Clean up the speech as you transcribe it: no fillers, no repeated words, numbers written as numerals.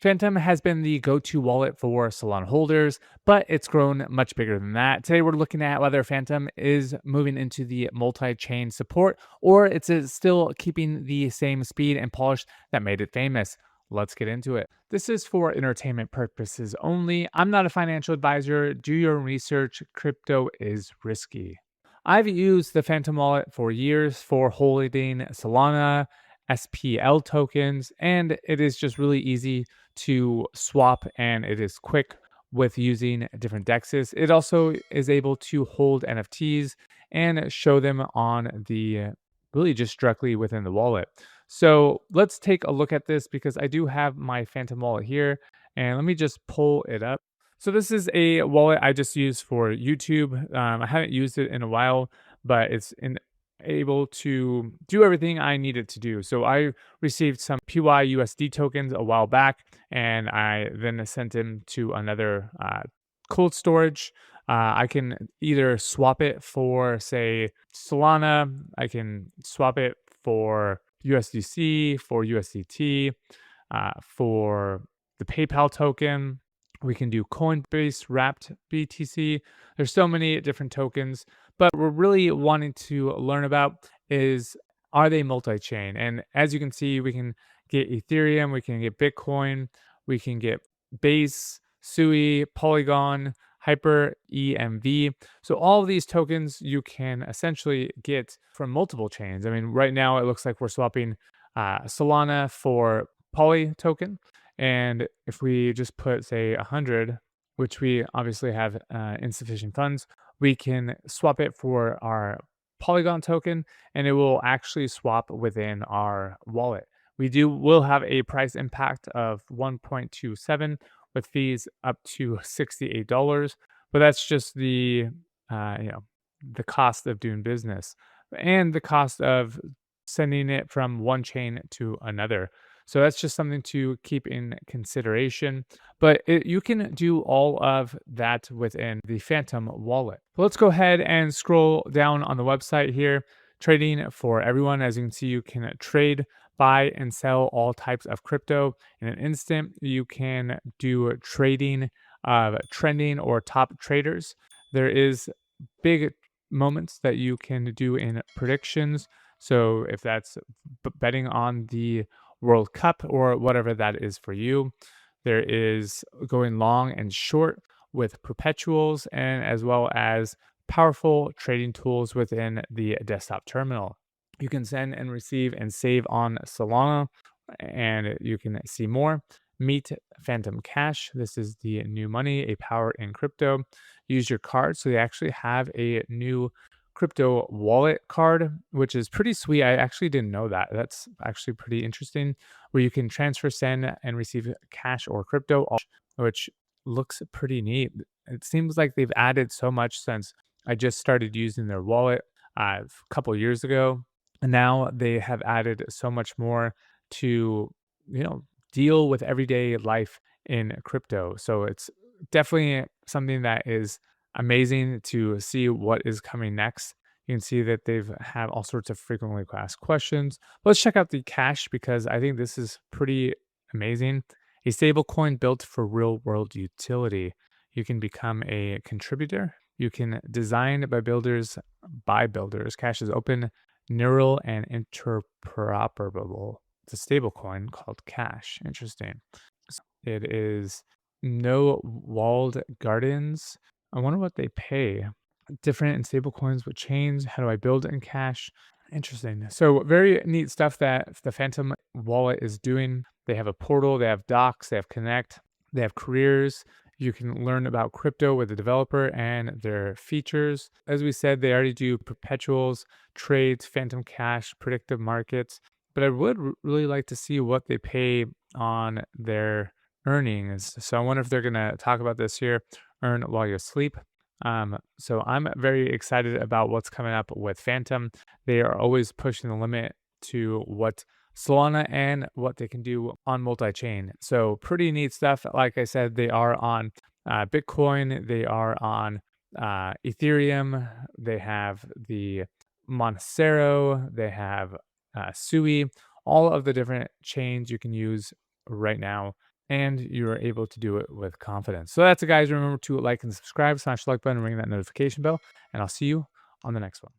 Phantom has been the go-to wallet for Solana holders, but it's grown much bigger than that. Today, we're looking at whether Phantom is moving into the multi-chain support or it's still keeping the same speed and polish that made it famous. Let's get into it. This is for entertainment purposes only. I'm not a financial advisor. Do your research. Crypto is risky. I've used the Phantom wallet for years for holding Solana, SPL tokens, and it is just really easy to swap and it is quick with using different dexes. It also is able to hold NFTs and show them on the really just directly within the wallet. So let's take a look at this because I do have my Phantom wallet here and let me just pull it up. So this is a wallet I just use for YouTube. I haven't used it in a while, but able to do everything I needed to do. So I received some PYUSD tokens a while back, and I then sent them to another cold storage. I can either swap it for, say, Solana. I can swap it for USDC, for USDT, for the PayPal token. We can do Coinbase wrapped BTC. There's so many different tokens, but we're really wanting to learn about is, are they multi-chain? And as you can see, we can get Ethereum, we can get Bitcoin, we can get Base, Sui, Polygon, Hyper, EMV. So all of these tokens you can essentially get from multiple chains. I mean, right now it looks like we're swapping Solana for Poly token. And if we just put, say, 100, which we obviously have insufficient funds, we can swap it for our Polygon token, and it will actually swap within our wallet. Will have a price impact of 1.27 with fees up to $68, but that's just the cost of doing business and the cost of sending it from one chain to another. So that's just something to keep in consideration. But you can do all of that within the Phantom wallet. But let's go ahead and scroll down on the website here. Trading for everyone. As you can see, you can trade, buy, and sell all types of crypto in an instant. You can do trading of trending or top traders. There is big moments that you can do in predictions. So if that's betting on the World Cup or whatever that is for you. There is going long and short with perpetuals and as well as powerful trading tools within the desktop terminal. You can send and receive and save on Solana and you can see more. Meet Phantom Cash. This is the new money, a power in crypto. Use your card. So they actually have a new crypto wallet card, which is pretty sweet. I actually didn't know that. That's actually pretty interesting, where you can transfer, send, and receive cash or crypto, which looks pretty neat. It seems like they've added so much since I just started using their wallet a couple years ago. And now they have added so much more to, deal with everyday life in crypto. So it's definitely something that is amazing to see what is coming next. You can see that they've had all sorts of frequently asked questions. Let's check out the cash because I think this is pretty amazing. A stable coin built for real world utility. You can become a contributor. You can design by builders by builders. Cash is open, neural, and interoperable. It's a stable coin called Cash. Interesting. It is no walled gardens. I wonder what they pay. Different and stable coins with chains. How do I build in Cash? Interesting. So very neat stuff that the Phantom wallet is doing. They have a portal, they have docs, they have connect, they have careers. You can learn about crypto with the developer and their features. As we said, they already do perpetuals, trades, Phantom Cash, predictive markets. But I would really like to see what they pay on their earnings. So I wonder if they're going to talk about this here, earn while you sleep. So I'm very excited about what's coming up with Phantom. They are always pushing the limit to what Solana and what they can do on multi-chain. So pretty neat stuff. Like I said, they are on Bitcoin. They are on Ethereum. They have the Monero. They have Sui. All of the different chains you can use right now. and you're able to do it with confidence. So that's it, guys. Remember to like and subscribe, smash the like button, ring that notification bell, and I'll see you on the next one.